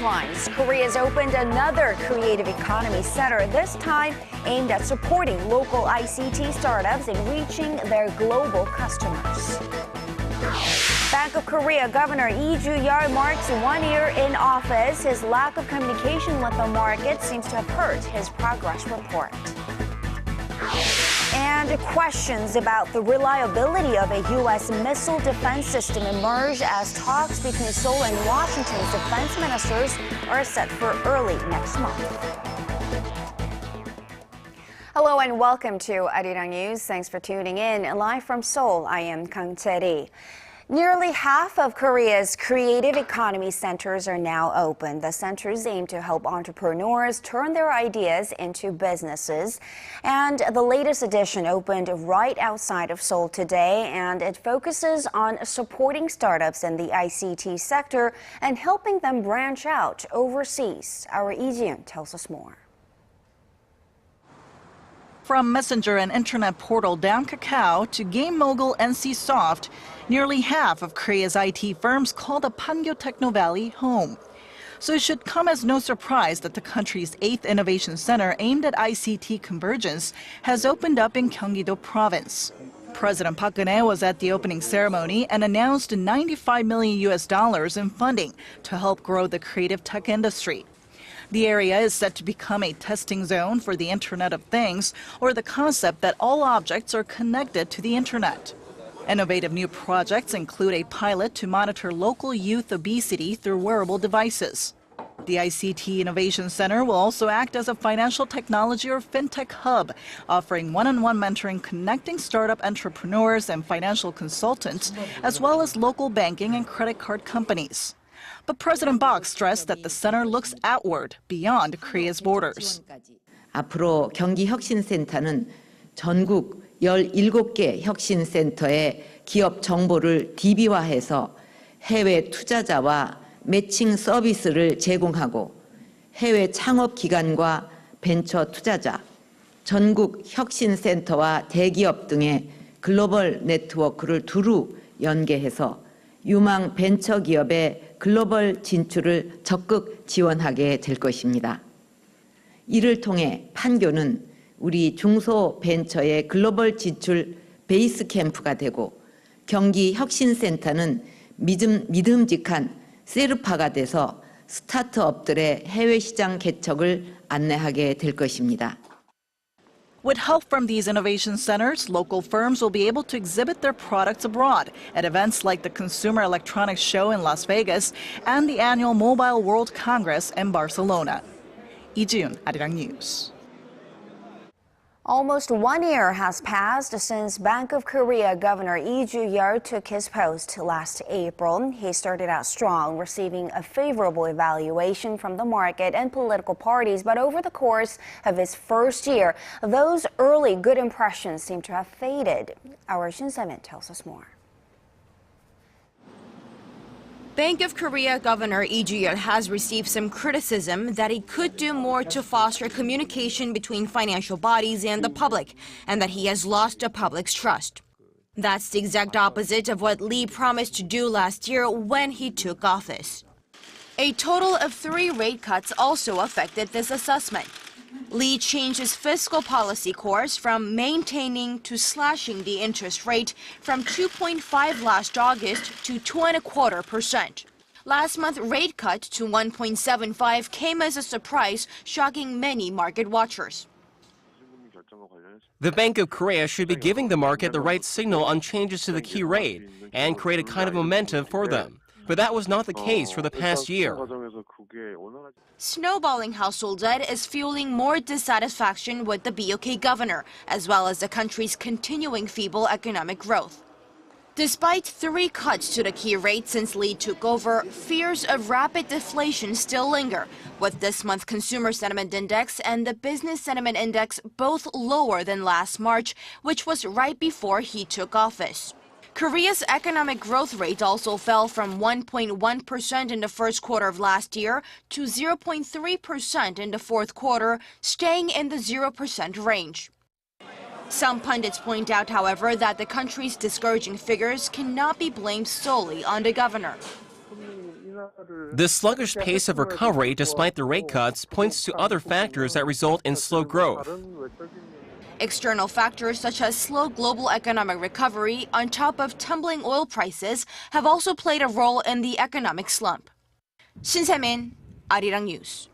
headlines. Korea's opened another creative economy center, this time aimed at supporting local ICT startups in reaching their global customers. Bank of Korea Governor Lee Ju-yeol marks 1 year in office. His lack of communication with the market seems to have hurt his progress report. And questions about the reliability of a U.S. missile defense system emerge as talks between Seoul and Washington's defense ministers are set for early next month. Hello and welcome to ARIRANG News. Thanks for tuning in. Live from Seoul, I am Kang Tae-ri. Nearly half of Korea's creative economy centers are now open. The centers aim to help entrepreneurs turn their ideas into businesses. And the latest edition opened right outside of Seoul today, and it focuses on supporting startups in the ICT sector and helping them branch out overseas. Our Lee Ji-yoon tells us more. From messenger and internet portal Down Kakao to game mogul NCSoft, nearly half of Korea's IT firms call the Pangyo Techno Valley home. So it should come as no surprise that the country's 8th innovation center aimed at ICT convergence has opened up in Gyeonggi-do province. President Park Geun-hye was at the opening ceremony and announced $95 million in funding to help grow the creative tech industry. The area is set to become a testing zone for the Internet of Things, or the concept that all objects are connected to the Internet. Innovative new projects include a pilot to monitor local youth obesity through wearable devices. The ICT Innovation Center will also act as a financial technology or fintech hub, offering one-on-one mentoring connecting startup entrepreneurs and financial consultants, as well as local banking and credit card companies. But President Park stressed that the center looks outward, beyond Korea's borders. 앞으로 경기혁신센터는 전국 17개 혁신센터의 기업 정보를 DB화해서 해외 투자자와 매칭 서비스를 제공하고 해외 창업 기관과 벤처 투자자, 전국 혁신센터와 대기업 등의 글로벌 네트워크를 두루 연계해서 유망 벤처 기업의 글로벌 진출을 적극 지원하게 될 것입니다. 이를 통해 판교는 우리 중소벤처의 글로벌 진출 베이스 캠프가 되고 경기 혁신센터는 믿음직한 세르파가 돼서 스타트업들의 해외 시장 개척을 안내하게 될 것입니다. With help from these innovation centers, local firms will be able to exhibit their products abroad at events like the Consumer Electronics Show in Las Vegas and the annual Mobile World Congress in Barcelona. Lee Ji-yoon, ARIRANG News. Almost 1 year has passed since Bank of Korea Governor Lee Ju-yeol took his post last April. He started out strong, receiving a favorable evaluation from the market and political parties. But over the course of his first year, those early good impressions seem to have faded. Our Shin Se-min tells us more. Bank of Korea Governor Lee Ju-yeol has received some criticism that he could do more to foster communication between financial bodies and the public, and that he has lost the public's trust. That's the exact opposite of what Lee promised to do last year when he took office. A total of 3 rate cuts also affected this assessment. Lee changed his fiscal policy course from maintaining to slashing the interest rate from 2.5 last August to 2.25%. Last month, rate cut to 1.75 came as a surprise, shocking many market watchers. The Bank of Korea should be giving the market the right signal on changes to the key rate and create a kind of momentum for them. But that was not the case for the past year. Snowballing household debt is fueling more dissatisfaction with the BOK governor, as well as the country's continuing feeble economic growth. Despite 3 cuts to the key rate since Lee took over, fears of rapid deflation still linger, with this month's Consumer Sentiment Index and the Business Sentiment Index both lower than last March, which was right before he took office. Korea's economic growth rate also fell from 1.1% in the first quarter of last year to 0.3% in the fourth quarter, staying in the 0% range. Some pundits point out, however, that the country's discouraging figures cannot be blamed solely on the governor. This sluggish pace of recovery, despite the rate cuts, points to other factors that result in slow growth. External factors such as slow global economic recovery on top of tumbling oil prices have also played a role in the economic slump. Shin Se-min, ARIRANG News.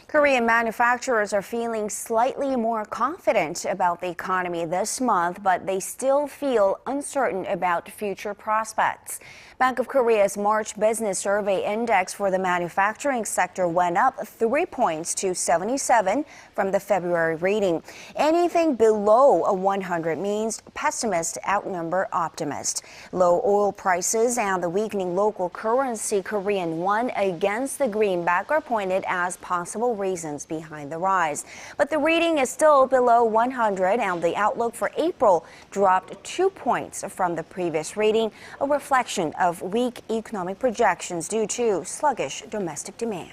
Korean manufacturers are feeling slightly more confident about the economy this month, but they still feel uncertain about future prospects. Bank of Korea's March Business Survey Index for the manufacturing sector went up 3 points to 77 from the February reading. Anything below a 100 means pessimists outnumber optimists. Low oil prices and the weakening local currency Korean won against the greenback are pointed as possible reasons behind the rise. But the reading is still below 100 and the outlook for April dropped 2 points from the previous reading, a reflection of weak economic projections due to sluggish domestic demand.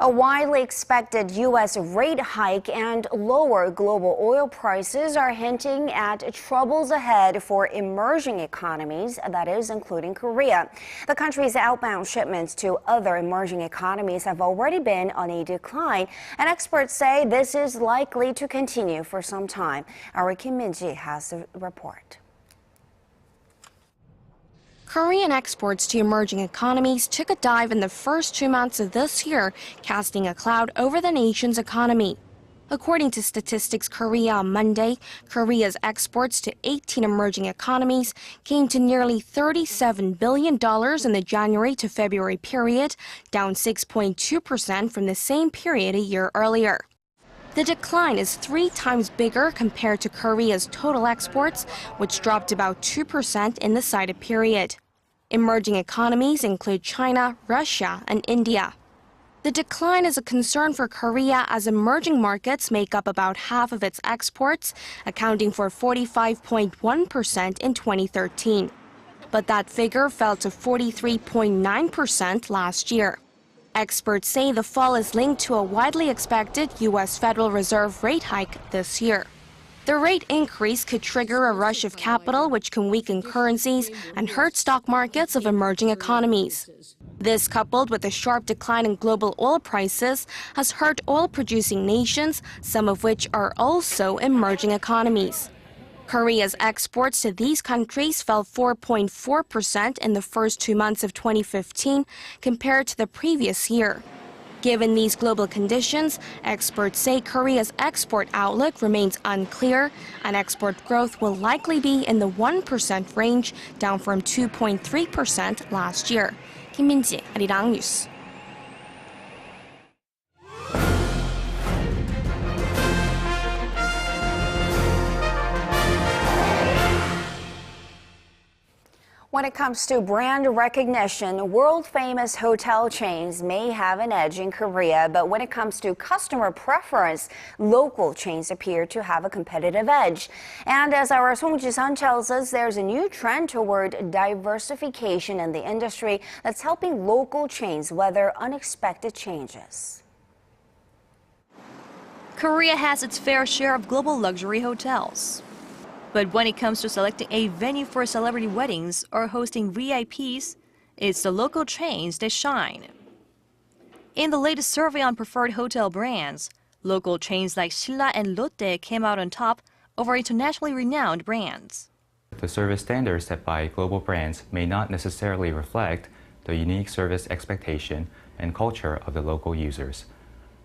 A widely expected U.S. rate hike and lower global oil prices are hinting at troubles ahead for emerging economies, that is, including Korea. The country's outbound shipments to other emerging economies have already been on a decline, and experts say this is likely to continue for some time. Our Kim Min-ji has the report. Korean exports to emerging economies took a dive in the first 2 months of this year, casting a cloud over the nation's economy. According to Statistics Korea on Monday, Korea's exports to 18 emerging economies came to nearly $37 billion in the January to February period, down 6.2% from the same period a year earlier. The decline is 3 times bigger compared to Korea's total exports, which dropped about 2% in the cited period. Emerging economies include China, Russia, and India. The decline is a concern for Korea as emerging markets make up about half of its exports, accounting for 45.1% in 2013. But that figure fell to 43.9% last year. Experts say the fall is linked to a widely expected U.S. Federal Reserve rate hike this year. The rate increase could trigger a rush of capital, which can weaken currencies and hurt stock markets of emerging economies. This, coupled with a sharp decline in global oil prices, has hurt oil-producing nations, some of which are also emerging economies. Korea's exports to these countries fell 4.4% in the first 2 months of 2015 compared to the previous year. Given these global conditions, experts say Korea's export outlook remains unclear, and export growth will likely be in the 1% range, down from 2.3% last year. Kim Min-ji, ARIRANG News. When it comes to brand recognition, world-famous hotel chains may have an edge in Korea, but when it comes to customer preference, local chains appear to have a competitive edge. And as our Song Ji-sun tells us, there's a new trend toward diversification in the industry that's helping local chains weather unexpected changes. Korea has its fair share of global luxury hotels. But when it comes to selecting a venue for celebrity weddings or hosting VIPs, it's the local chains that shine. In the latest survey on preferred hotel brands, local chains like Silla and Lotte came out on top over internationally renowned brands. The service standards set by global brands may not necessarily reflect the unique service expectation and culture of the local users.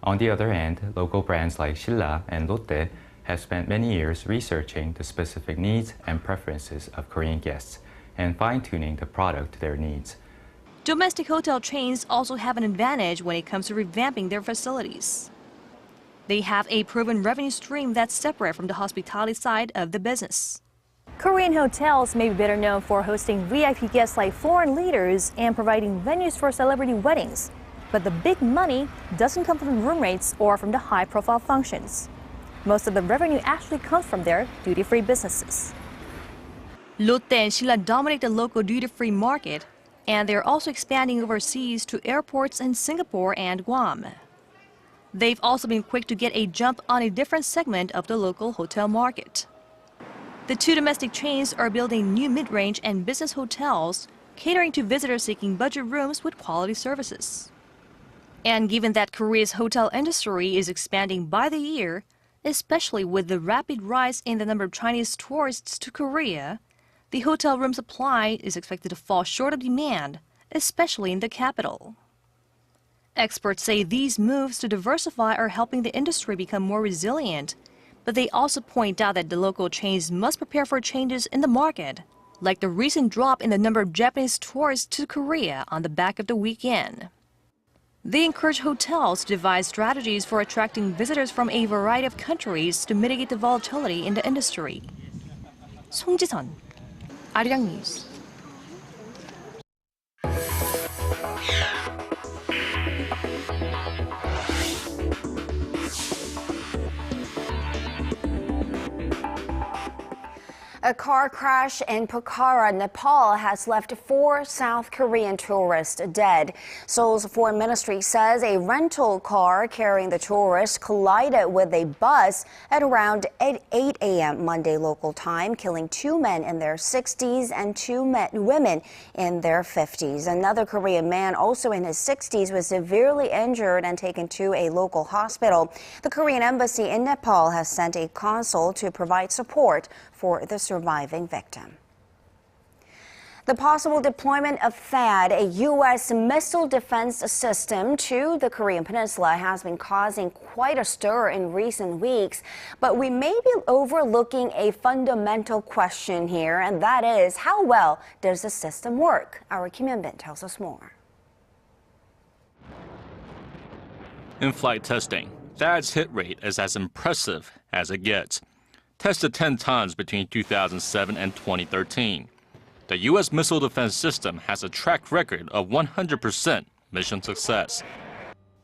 On the other hand, local brands like Silla and Lotte have spent many years researching the specific needs and preferences of Korean guests and fine-tuning the product to their needs. Domestic hotel chains also have an advantage when it comes to revamping their facilities. They have a proven revenue stream that's separate from the hospitality side of the business. Korean hotels may be better known for hosting VIP guests like foreign leaders and providing venues for celebrity weddings. But the big money doesn't come from room rates or from the high-profile functions. Most of the revenue actually comes from their duty-free businesses. Lotte and Silla dominate the local duty-free market, and they're also expanding overseas to airports in Singapore and Guam. They've also been quick to get a jump on a different segment of the local hotel market. The two domestic chains are building new mid-range and business hotels, catering to visitors seeking budget rooms with quality services. And given that Korea's hotel industry is expanding by the year, especially with the rapid rise in the number of Chinese tourists to Korea, the hotel room supply is expected to fall short of demand, especially in the capital. Experts say these moves to diversify are helping the industry become more resilient, but they also point out that the local chains must prepare for changes in the market, like the recent drop in the number of Japanese tourists to Korea on the back of the weekend. They encourage hotels to devise strategies for attracting visitors from a variety of countries to mitigate the volatility in the industry. 송지선, 아리랑 뉴스. A car crash in Pokhara, Nepal has left 4 South Korean tourists dead. Seoul's foreign ministry says a rental car carrying the tourists collided with a bus at around 8 a.m. Monday local time, killing 2 men in their 60s and 2 women in their 50s. Another Korean man, also in his 60s, was severely injured and taken to a local hospital. The Korean embassy in Nepal has sent a consul to provide support for the surviving victim. The possible deployment of THAAD, a U.S. missile defense system, to the Korean peninsula has been causing quite a stir in recent weeks. But we may be overlooking a fundamental question here, and that is, how well does the system work? Our Kim Hyun-bin tells us more. In flight testing, THAAD's hit rate is as impressive as it gets. Tested 10 times between 2007 and 2013. The U.S. missile defense system has a track record of 100% mission success.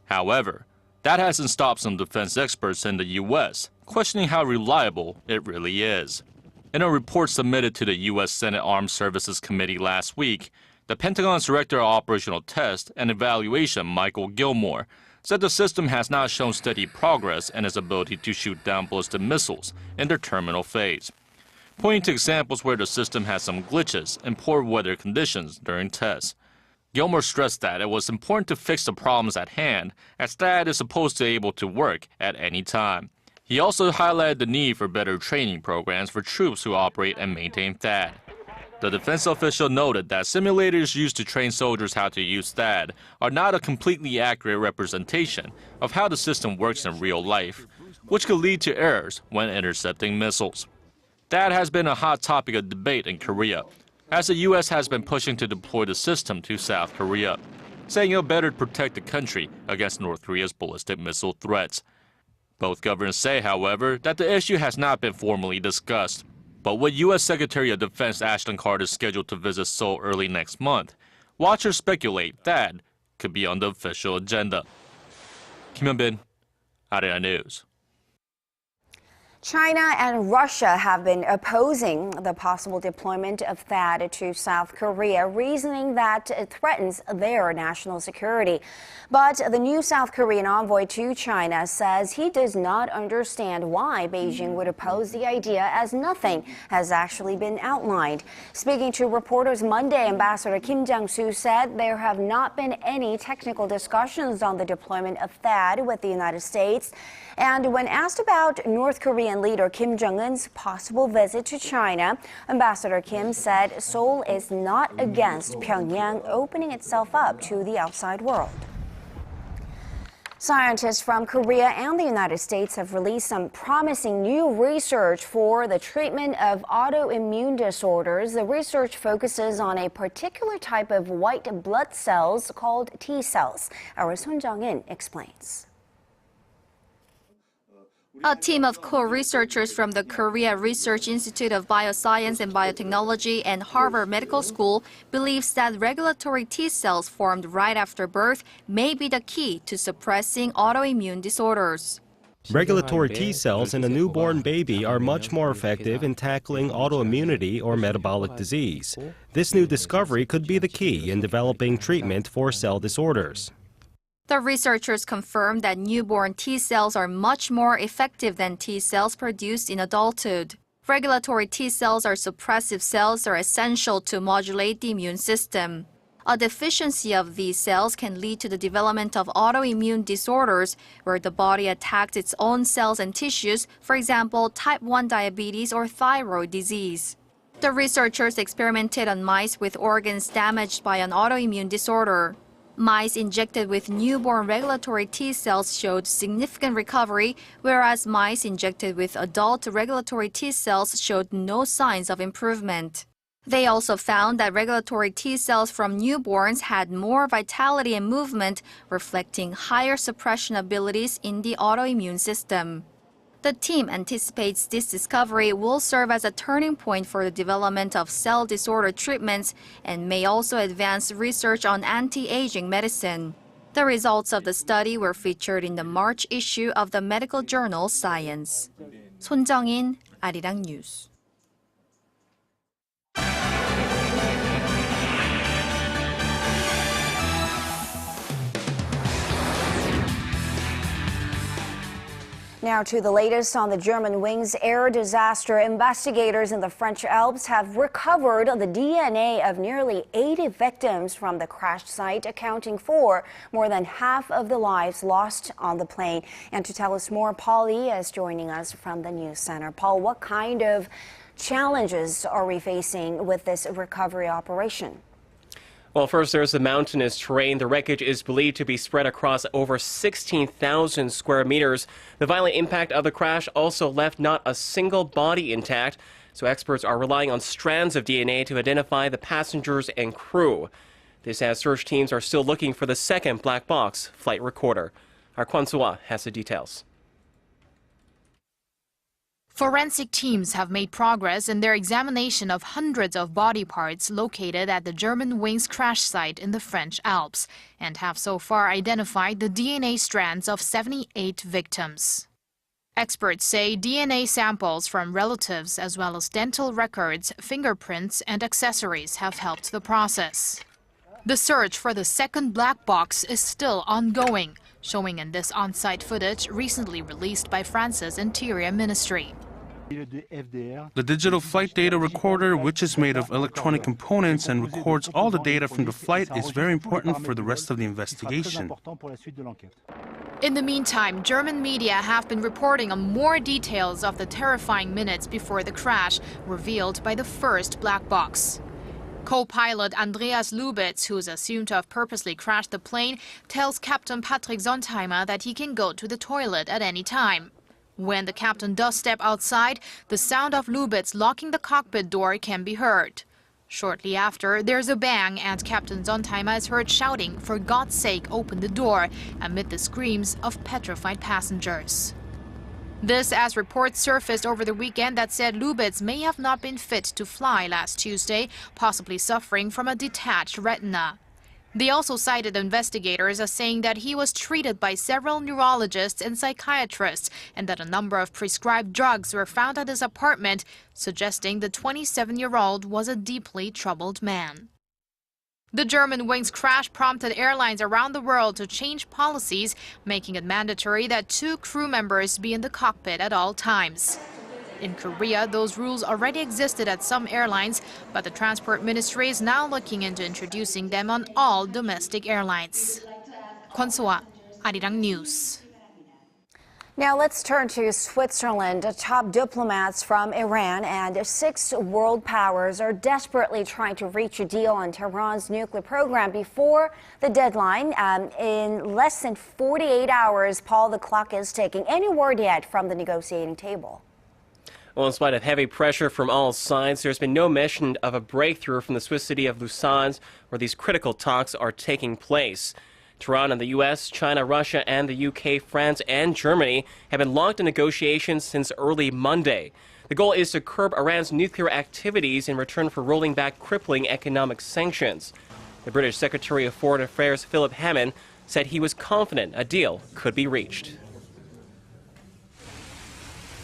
However, that hasn't stopped some defense experts in the U.S. questioning how reliable it really is. In a report submitted to the U.S. Senate Armed Services Committee last week, the Pentagon's Director of Operational Test and Evaluation, Michael Gilmore, said the system has not shown steady progress in its ability to shoot down ballistic missiles in their terminal phase, pointing to examples where the system has some glitches and poor weather conditions during tests. Gilmore stressed that it was important to fix the problems at hand, as THAAD is supposed to be able to work at any time. He also highlighted the need for better training programs for troops who operate and maintain THAAD. The defense official noted that simulators used to train soldiers how to use THAAD are not a completely accurate representation of how the system works in real life, which could lead to errors when intercepting missiles. THAAD has been a hot topic of debate in Korea, as the U.S. has been pushing to deploy the system to South Korea, saying it'll better protect the country against North Korea's ballistic missile threats. Both governments say, however, that the issue has not been formally discussed. But with U.S. Secretary of Defense Ashton Carter scheduled to visit Seoul early next month, watchers speculate THAAD could be on the official agenda. Kim Hyun-bin, ARIRANG News. China and Russia have been opposing the possible deployment of THAAD to South Korea, reasoning that it threatens their national security. But the new South Korean envoy to China says he does not understand why Beijing would oppose the idea, as nothing has actually been outlined. Speaking to reporters Monday, Ambassador Kim Jang-soo said there have not been any technical discussions on the deployment of THAAD with the United States. And when asked about North Korean leader Kim Jong-un's possible visit to China, Ambassador Kim said Seoul is not against Pyongyang opening itself up to the outside world. Scientists from Korea and the United States have released some promising new research for the treatment of autoimmune disorders. The research focuses on a particular type of white blood cells called T cells. Our Sun Jung-in explains. A team of co-researchers from the Korea Research Institute of Bioscience and Biotechnology and Harvard Medical School believes that regulatory T cells formed right after birth may be the key to suppressing autoimmune disorders. Regulatory T cells in a newborn baby are much more effective in tackling autoimmunity or metabolic disease. This new discovery could be the key in developing treatment for cell disorders. The researchers confirmed that newborn T cells are much more effective than T cells produced in adulthood. Regulatory T cells are suppressive cells that are essential to modulate the immune system. A deficiency of these cells can lead to the development of autoimmune disorders where the body attacks its own cells and tissues, for example, type 1 diabetes or thyroid disease. The researchers experimented on mice with organs damaged by an autoimmune disorder. Mice injected with newborn regulatory T cells showed significant recovery, whereas mice injected with adult regulatory T cells showed no signs of improvement. They also found that regulatory T cells from newborns had more vitality and movement, reflecting higher suppression abilities in the autoimmune system. The team anticipates this discovery will serve as a turning point for the development of cell disorder treatments and may also advance research on anti-aging medicine. The results of the study were featured in the March issue of the medical journal Science. 손정인, 아리랑 뉴스. Now to the latest on the Germanwings air disaster. Investigators in the French Alps have recovered the DNA of nearly 80 victims from the crash site, accounting for more than half of the lives lost on the plane. And to tell us more, Paul Lee is joining us from the News Center. Paul, what kind of challenges are we facing with this recovery operation? Well, first, there's the mountainous terrain. The wreckage is believed to be spread across over 16,000 square meters. The violent impact of the crash also left not a single body intact, so experts are relying on strands of DNA to identify the passengers and crew. This as search teams are still looking for the second black box flight recorder. Our consul has the details. Forensic teams have made progress in their examination of hundreds of body parts located at the Germanwings crash site in the French Alps and have so far identified the DNA strands of 78 victims. Experts say DNA samples from relatives as well as dental records, fingerprints, and accessories have helped the process. The search for the second black box is still ongoing, showing in this on-site footage recently released by France's Interior Ministry. The digital flight data recorder, which is made of electronic components and records all the data from the flight, is very important for the rest of the investigation. In the meantime, German media have been reporting on more details of the terrifying minutes before the crash, revealed by the first black box. Co-pilot Andreas Lubitz, who's assumed to have purposely crashed the plane, tells Captain Patrick Sontheimer that he can go to the toilet at any time. When the captain does step outside, the sound of Lubitz locking the cockpit door can be heard. Shortly after, there's a bang and Captain Sontheimer is heard shouting, "For God's sake, open the door," amid the screams of petrified passengers. This as reports surfaced over the weekend that said Lubitz may have not been fit to fly last Tuesday, possibly suffering from a detached retina. They also cited investigators as saying that he was treated by several neurologists and psychiatrists and that a number of prescribed drugs were found at his apartment, suggesting the 27-year-old was a deeply troubled man. The Germanwings crash prompted airlines around the world to change policies, making it mandatory that 2 crew members be in the cockpit at all times. In Korea, those rules already existed at some airlines, but the Transport Ministry is now looking into introducing them on all domestic airlines. 권소아, 아리랑 뉴스. Now let's turn to Switzerland. Top diplomats from Iran and 6 world powers are desperately trying to reach a deal on Tehran's nuclear program before the deadline. In less than 48 hours, Paul, the clock is ticking. Any word yet from the negotiating table? Well, in spite of heavy pressure from all sides, there's been no mention of a breakthrough from the Swiss city of Lausanne, where these critical talks are taking place. Tehran and the U.S., China, Russia, and the U.K., France, and Germany have been locked in negotiations since early Monday. The goal is to curb Iran's nuclear activities in return for rolling back crippling economic sanctions. The British Secretary of Foreign Affairs, Philip Hammond, said he was confident a deal could be reached.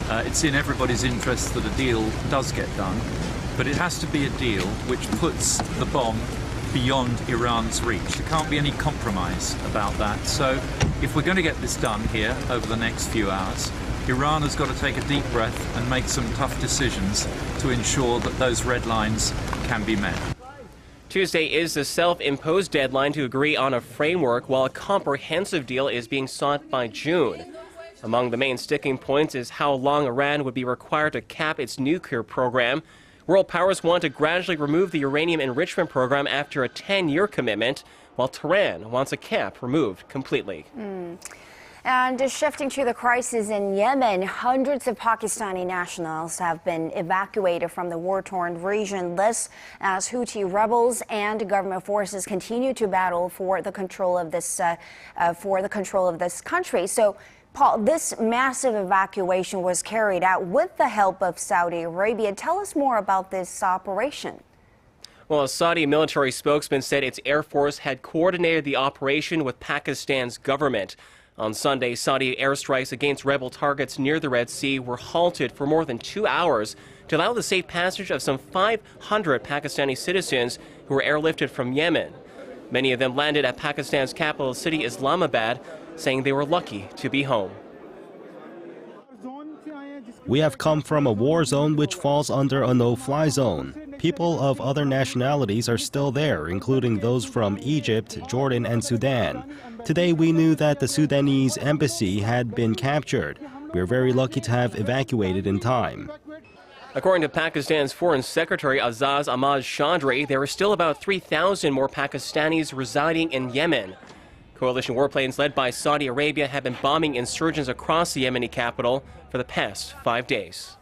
It's in everybody's interest that a deal does get done, but it has to be a deal which puts the bomb beyond Iran's reach. There can't be any compromise about that. So if we're going to get this done here over the next few hours, Iran has got to take a deep breath and make some tough decisions to ensure that those red lines can be met. Tuesday is the self-imposed deadline to agree on a framework, while a comprehensive deal is being sought by June. Among the main sticking points is how long Iran would be required to cap its nuclear program. World powers want to gradually remove the uranium enrichment program after a 10-year commitment, while Tehran wants a cap removed completely. And shifting to the crisis in Yemen, hundreds of Pakistani nationals have been evacuated from the war-torn region. This as Houthi rebels and government forces continue to battle for the control of this country. So, Paul, this massive evacuation was carried out with the help of Saudi Arabia. Tell us more about this operation. Well, a Saudi military spokesman said its air force had coordinated the operation with Pakistan's government. On Sunday, Saudi airstrikes against rebel targets near the Red Sea were halted for more than 2 hours to allow the safe passage of some 500 Pakistani citizens who were airlifted from Yemen. Many of them landed at Pakistan's capital city, Islamabad, saying they were lucky to be home. We have come from a war zone which falls under a no-fly zone. People of other nationalities are still there, including those from Egypt, Jordan, and Sudan. Today we knew that the Sudanese embassy had been captured. We are very lucky to have evacuated in time. According to Pakistan's Foreign Secretary Azaz Ahmad Chaudhry, there are still about 3,000 more Pakistanis residing in Yemen. Coalition warplanes led by Saudi Arabia have been bombing insurgents across the Yemeni capital for the past 5 days.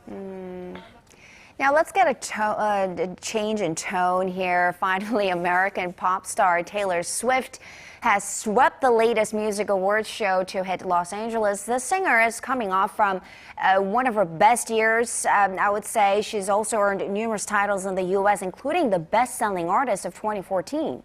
Now let's get a change in tone here. Finally, American pop star Taylor Swift has swept the latest music awards show to hit Los Angeles. The singer is coming off from one of her best years, I would say. She's also earned numerous titles in the U.S., including the best-selling artist of 2014.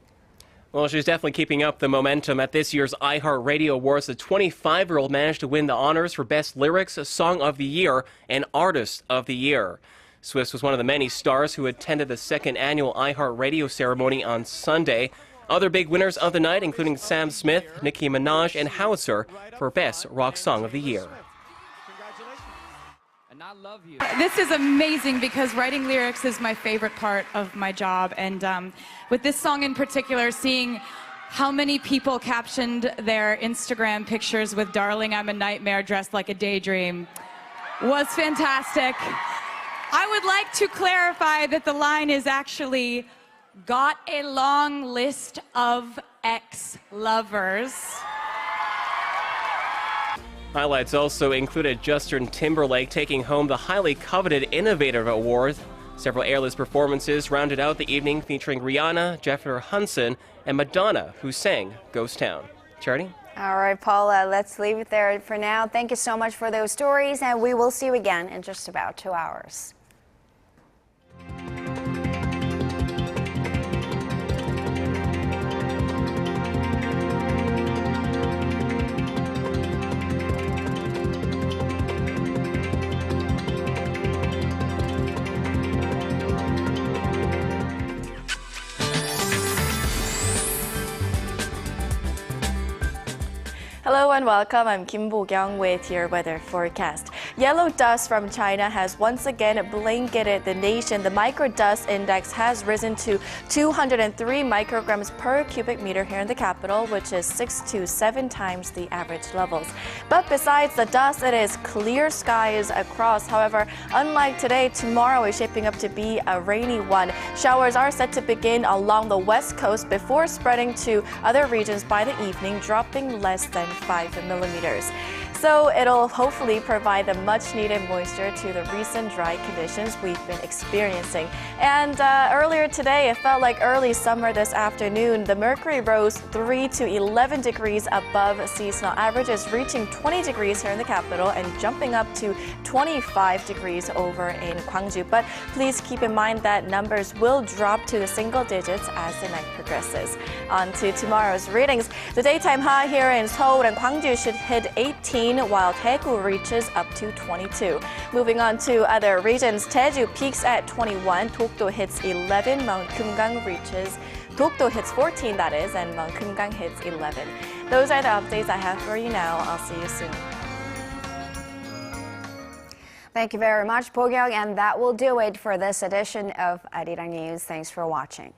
Well, she's definitely keeping up the momentum. At this year's iHeartRadio Awards, the 25-year-old managed to win the honors for Best Lyrics, Song of the Year, and Artist of the Year. Swift was one of the many stars who attended the second annual iHeartRadio ceremony on Sunday. Other big winners of the night, including Sam Smith, Nicki Minaj, and Howitzer for Best Rock Song of the Year. This is amazing because writing lyrics is my favorite part of my job, and with this song in particular, seeing how many people captioned their Instagram pictures with "Darling, I'm a nightmare dressed like a daydream" was fantastic. I would like to clarify that the line is actually, "Got a long list of ex-lovers." Highlights also included Justin Timberlake taking home the highly coveted Innovative Award. Several A-list performances rounded out the evening, featuring Rihanna, Jennifer Hudson, and Madonna, who sang Ghost Town. Charity? All right, Paula, let's leave it there for now. Thank you so much for those stories, and we will see you again in just about 2 hours. Hello and welcome. I'm Kim Bo-kyung with your weather forecast. Yellow dust from China has once again blanketed the nation. The microdust index has risen to 203 micrograms per cubic meter here in the capital, which is 6 to 7 times the average levels. But besides the dust, it is clear skies across. However, unlike today, tomorrow is shaping up to be a rainy one. Showers are set to begin along the west coast before spreading to other regions by the evening, dropping less than 5 millimeters. So it'll hopefully provide the much-needed moisture to the recent dry conditions we've been experiencing. And earlier today, it felt like early summer this afternoon. The mercury rose 3 to 11 degrees above seasonal averages, reaching 20 degrees here in the capital and jumping up to 25 degrees over in Gwangju. But please keep in mind that numbers will drop to the single digits as the night progresses. On to tomorrow's readings. The daytime high here in Seoul and Gwangju should hit 18, while Daegu reaches up to 22. Moving on to other regions, Jeju peaks at 21, Dokdo hits 11, Mount Kumgang hits 14, that is, and Mount Kumgang hits 11. Those are the updates I have for you now. I'll see you soon. Thank you very much, Pokyung, and that will do it for this edition of ARIRANG News. Thanks for watching.